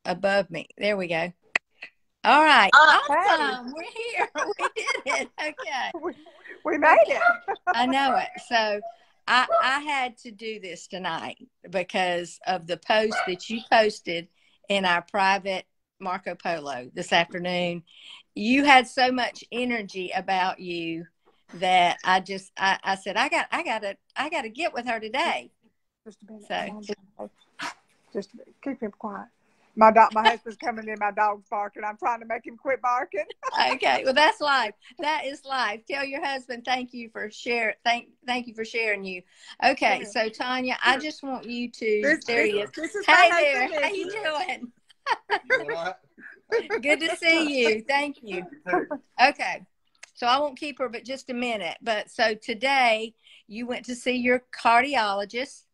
above me. There we go. All right. Awesome. We're here. We did it. Okay. We made it. I know it. So I had to do this tonight because of the post that you posted in our private Marco Polo this afternoon. You had so much energy about you that I said I got to get with her today. Just a minute. So just keep him quiet. My husband's coming in. My dog's barking. I'm trying to make him quit barking. Okay, well that's life. That is life. Tell your husband thank you for sharing. Thank you for sharing you. Okay, so Tanya, I just want you to. There he is. Hey there, how you doing? Good to see you. Thank you. Okay, so I won't keep her, but just a minute. But so today you went to see your cardiologist.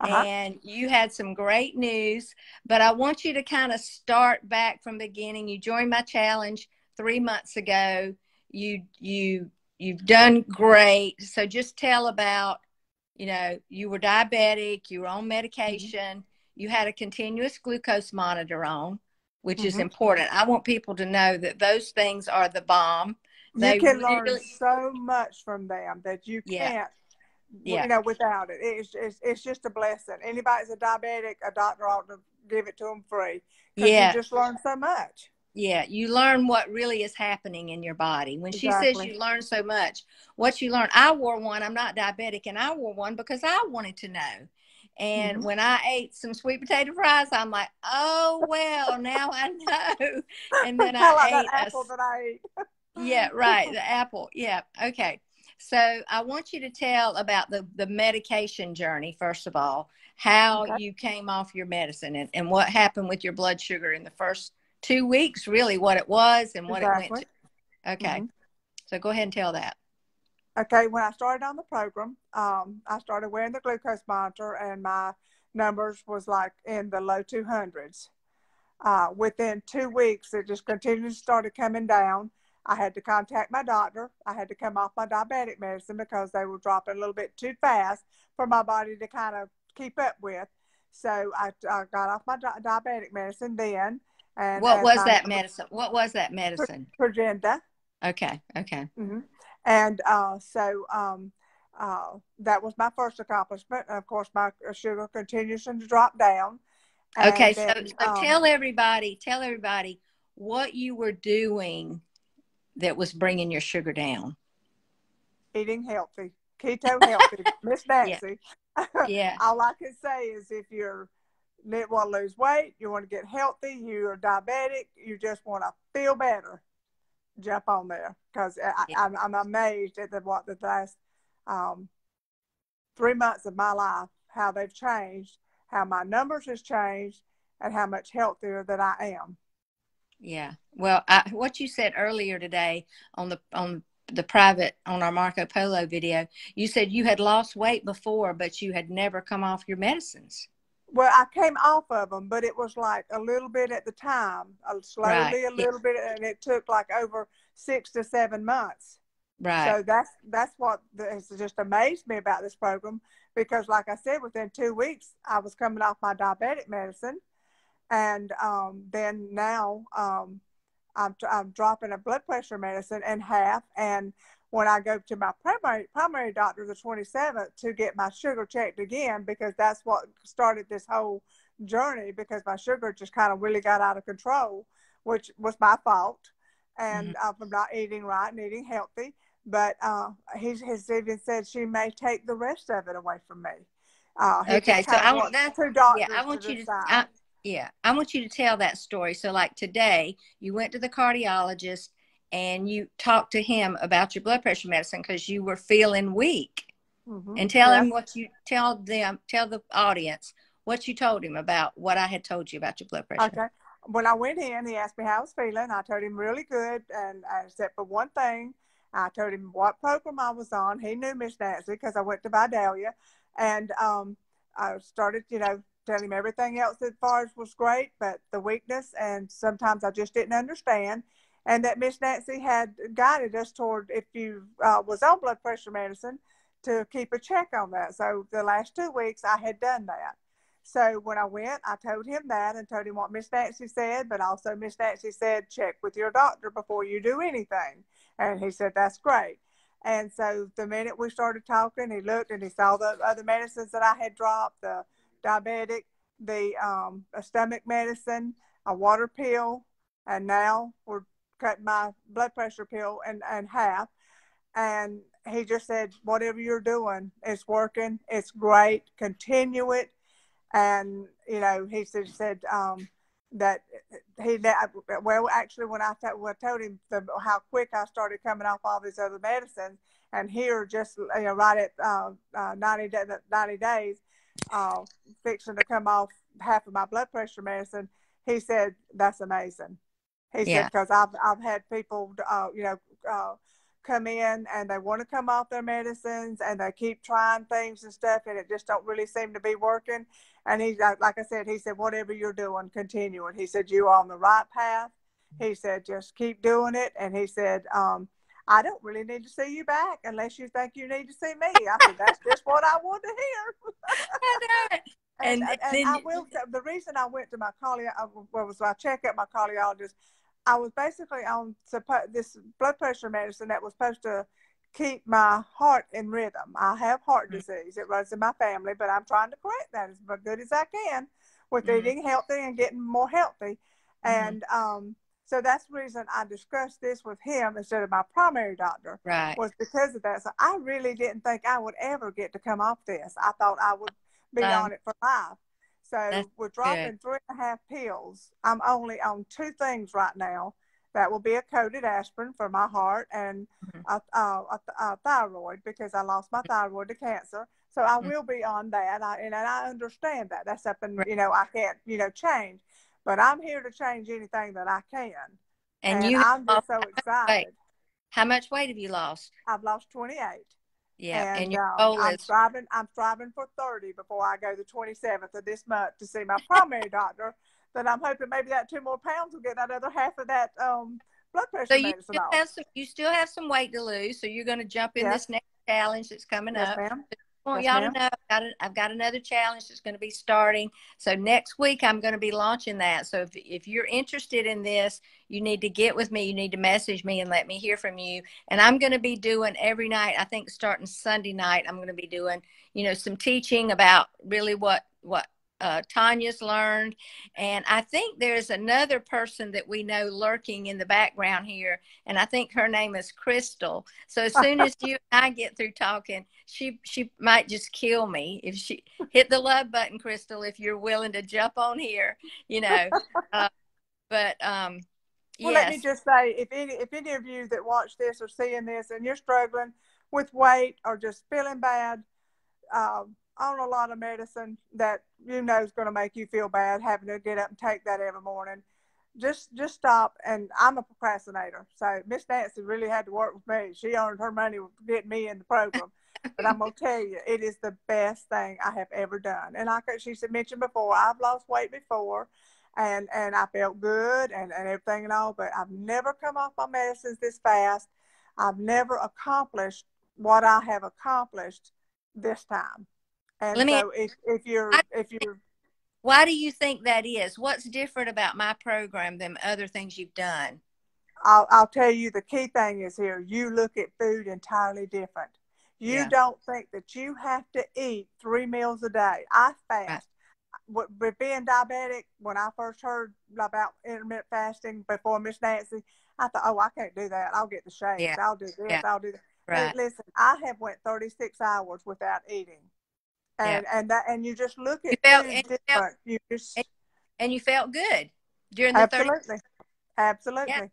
And you had some great news, but I want you to kind of start back from the beginning. You joined my challenge 3 months ago. You've done great. So just tell about, you were diabetic, you were on medication, you had a continuous glucose monitor on, which is important. I want people to know that those things are the bomb. You can learn so much from them that you can't. Without it, it's just a blessing. Anybody that's a diabetic, a doctor ought to give it to them free. Because you just learn so much. Yeah, you learn what really is happening in your body. When she says you learn so much, what you learn. I wore one. I'm not diabetic, and I wore one because I wanted to know. And when I ate some sweet potato fries, I'm like, oh, well, now I know. And then I like ate that apple that I ate. Yeah, right, the apple. Yeah, okay. So I want you to tell about the medication journey, first of all, how you came off your medicine and what happened with your blood sugar in the first 2 weeks, really what it was and what it went to. Okay. So go ahead and tell that. Okay. When I started on the program, I started wearing the glucose monitor and my numbers was like in the low 200s. Within 2 weeks, it just continued to started coming down. I had to contact my doctor. I had to come off my diabetic medicine because they were dropping a little bit too fast for my body to kind of keep up with. So I got off my diabetic medicine then. And what was that medicine? What was that medicine? Progenda. Okay. And so that was my first accomplishment. And of course, my sugar continues to drop down. And okay, then, so tell everybody what you were doing that was bringing your sugar down. Eating healthy, keto healthy, Miss Nancy. Yeah. All I can say is if you want to lose weight, you want to get healthy, you're diabetic, you just want to feel better, jump on there. Because I'm amazed at the last 3 months of my life, how they've changed, how my numbers has changed, and how much healthier that I am. Yeah. Well, what you said earlier today on our Marco Polo video, you said you had lost weight before, but you had never come off your medicines. Well, I came off of them, but it was like a little bit at the time, slowly, a little bit, and it took like over 6 to 7 months. Right. So that's what has just amazed me about this program, because like I said, within 2 weeks, I was coming off my diabetic medicine. And then now I'm dropping a blood pressure medicine in half. And when I go to my primary doctor the 27th to get my sugar checked again, because that's what started this whole journey, because my sugar just kind of really got out of control, which was my fault. And from not eating right and eating healthy. But he has even said she may take the rest of it away from me. Okay, so I want two doctors I want you to tell that story. So like today, you went to the cardiologist and you talked to him about your blood pressure medicine because you were feeling weak. And tell him what you tell the audience what you told him about what I had told you about your blood pressure. Okay. When I went in, he asked me how I was feeling. I told him really good, and except for one thing, I told him what program I was on. He knew Miss Nancy because I went to Vidalia, and I started, telling him everything else as far as was great, but the weakness, and sometimes I just didn't understand, and that Miss Nancy had guided us toward, if you was on blood pressure medicine, to keep a check on that. So the last 2 weeks I had done that. So when I went, I told him that and told him what Miss Nancy said, but also Miss Nancy said, check with your doctor before you do anything. And he said, that's great. And so the minute we started talking, he looked and he saw the other medicines that I had dropped, the diabetic, the stomach medicine, a water pill, and now we're cutting my blood pressure pill in half. And he just said, whatever you're doing, it's working. It's great. Continue it. And, you know, he said that well, actually, when I told him how quick I started coming off all these other medicines, and here just, you know, right at 90 days, fixing to come off half of my blood pressure medicine, he said, that's amazing. He said, because I've had people, you know, come in and they want to come off their medicines and they keep trying things and stuff and it just don't really seem to be working. And he, like I said, he said, whatever you're doing, continue it. He said, you're on the right path. He said, just keep doing it. And he said, I don't really need to see you back unless you think you need to see me. I said, that's just what I want to hear. And I will. The reason I went to my was I checked out my cardiologist. I was basically on this blood pressure medicine that was supposed to keep my heart in rhythm. I have heart disease. It runs in my family, but I'm trying to correct that as good as I can with eating healthy and getting more healthy. And so that's the reason I discussed this with him instead of my primary doctor, was because of that. So I really didn't think I would ever get to come off this. I thought I would be on it for life. So we're dropping 3.5 pills. I'm only on 2 things right now. That will be a coated aspirin for my heart and a thyroid, because I lost my thyroid to cancer. So I will be on that. And I understand that. That's something, you know, I can't, you know, change. But I'm here to change anything that I can. And I'm just so excited. How much weight have you lost? I've lost 28. Yeah, and your goal I'm striving for 30 before I go the 27th of this month to see my primary doctor. But I'm hoping maybe that 2 more pounds will get that other half of that blood pressure medicine off. You still have some weight to lose, so you're going to jump in this next challenge that's coming up. Ma'am. I want y'all to know I've got another challenge that's going to be starting. So next week I'm going to be launching that. So if you're interested in this, you need to get with me. You need to message me and let me hear from you. And I'm going to be doing every night, I think starting Sunday night, I'm going to be doing, you know, some teaching about really what Tanya's learned. And I think there's another person that we know lurking in the background here. And I think her name is Crystal. So as soon as you and I get through talking, she might just kill me. If she hit the love button, Crystal, if you're willing to jump on here, you know. Well, let me just say, if any of you that watch this or seeing this and you're struggling with weight or just feeling bad, on a lot of medicine that you know is going to make you feel bad, having to get up and take that every morning, just stop. And I'm a procrastinator, so Miss Nancy really had to work with me. She earned her money getting me in the program. But I'm going to tell you, it is the best thing I have ever done. And like she mentioned before, I've lost weight before, and I felt good and everything and all, but I've never come off my medicines this fast. I've never accomplished what I have accomplished this time. And so if you're why do you think that is? What's different about my program than other things you've done? I'll tell you, the key thing is here, you look at food entirely different. You don't think that you have to eat 3 meals a day. I fast. With being diabetic, when I first heard about intermittent fasting before Miss Nancy, I thought, oh, I can't do that. I'll get the shakes. I'll do this. I'll do that. Right. Listen, I have went 36 hours without eating. And you just look at food different. And you felt good during the 30. Absolutely.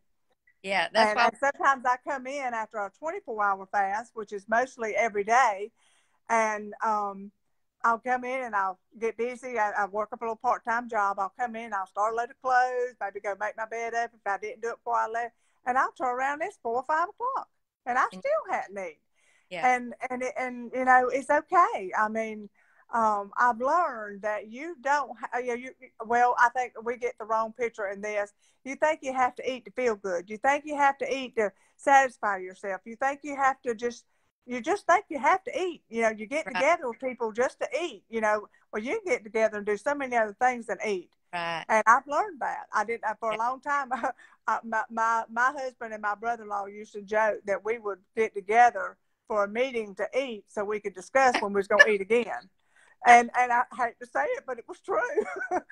Yeah, that's why. And sometimes I come in after a 24-hour fast, which is mostly every day, and I'll come in and I'll get busy. I work up a little part-time job. I'll come in, I'll start a load of clothes, maybe go make my bed up if I didn't do it before I left, and I'll turn around, it's 4 or 5 o'clock, and I still hadn't eaten. And you know, it's okay. I mean, I've learned that you don't, well, I think we get the wrong picture in this. You think you have to eat to feel good. You think you have to eat to satisfy yourself. You think you have to just you just think you have to eat. You know, you get together with people just to eat. You know, well, you can get together and do so many other things than eat. Right. And I've learned that. I did for a long time. My husband and my brother-in-law used to joke that we would get together for a meeting to eat so we could discuss when we was going to eat again. And I hate to say it, but it was true.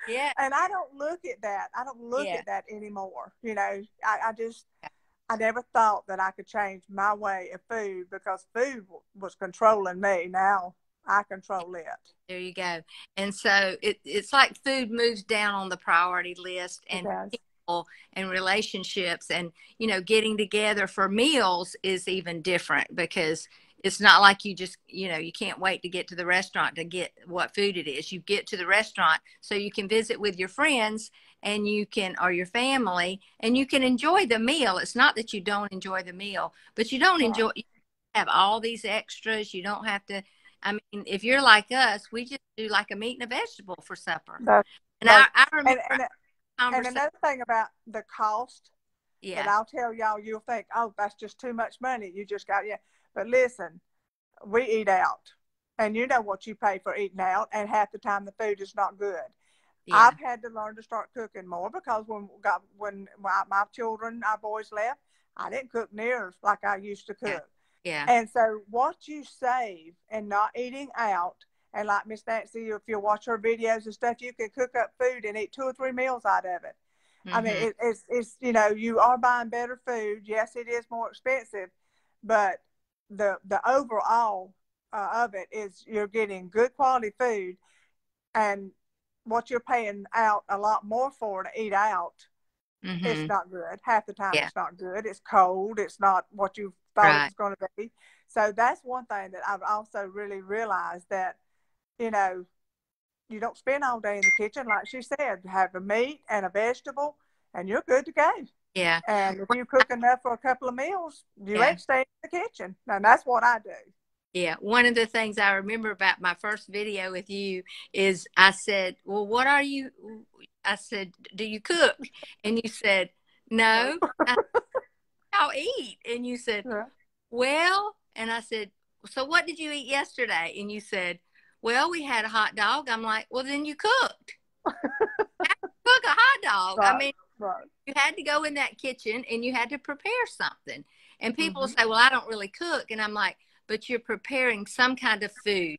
Yeah. And I don't look at that. I don't look at that anymore. You know, I never thought that I could change my way of food because food was controlling me. Now I control it. There you go. And so it's like food moves down on the priority list, and people and relationships and, you know, getting together for meals is even different, because it's not like you just, you know, you can't wait to get to the restaurant to get what food it is. You get to the restaurant so you can visit with your friends and you can, or your family, and you can enjoy the meal. It's not that you don't enjoy the meal, but you don't enjoy, you have all these extras. You don't have to, I mean, if you're like us, we just do like a meat and a vegetable for supper. I remember and another thing about the cost that I'll tell y'all, you'll think, oh, that's just too much money. You just got, But listen, we eat out, and you know what you pay for eating out, and half the time the food is not good. I've had to learn to start cooking more because when my children, our boys left, I didn't cook near like I used to cook. And so what you save and not eating out, and like Miss Nancy, if you watch her videos and stuff, you can cook up food and eat 2 or 3 meals out of it. I mean, it's you know, you are buying better food. Yes, it is more expensive, but the overall of it is you're getting good quality food, and what you're paying out a lot more for to eat out, it's not good. Half the time it's not good. It's cold. It's not what you thought it was going to be. So that's one thing that I've also really realized, that, you know, you don't spend all day in the kitchen. Like she said, have a meat and a vegetable and you're good to go. Yeah. And if you cook enough for a couple of meals, you ain't staying in the kitchen. And that's what I do. Yeah. One of the things I remember about my first video with you is I said, well, what are you? I said, do you cook? And you said, no, I'll eat. And you said, well, and I said, so what did you eat yesterday? And you said, well, we had a hot dog. I'm like, well, then you cooked. Cook a hot dog. I mean, you had to go in that kitchen and you had to prepare something. And people say, well, I don't really cook. And I'm like, but you're preparing some kind of food.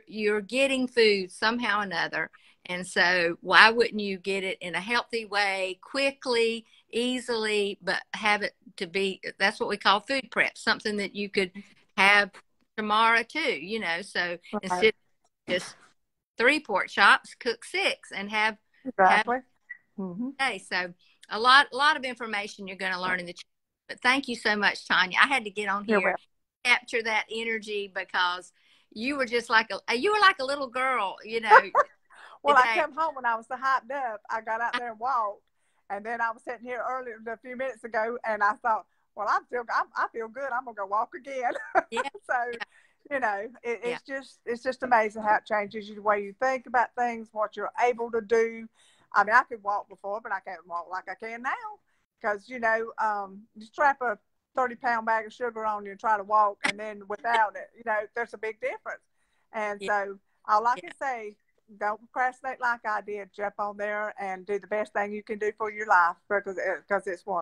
You're getting food somehow or another. And so why wouldn't you get it in a healthy way, quickly, easily, but have it to be, that's what we call food prep, something that you could have tomorrow too, you know. So instead of just 3 pork chops, cook 6 and have day. So a lot of information you're going to learn in the channel. But thank you so much, Tanya. I had to get on here, capture that energy, because you were just like a little girl, you know. Well, I come home when I was so hyped up. I got out there and walked, and then I was sitting here earlier a few minutes ago, and I thought, well, I feel good. I'm gonna go walk again. So, you know, it's just amazing how it changes the way you think about things, what you're able to do. I mean, I could walk before, but I can't walk like I can now, because, you know, you strap a 30-pound bag of sugar on you and try to walk, and then without it, you know, there's a big difference. And so all I can say, don't procrastinate like I did. Jump on there and do the best thing you can do for your life, because it's one.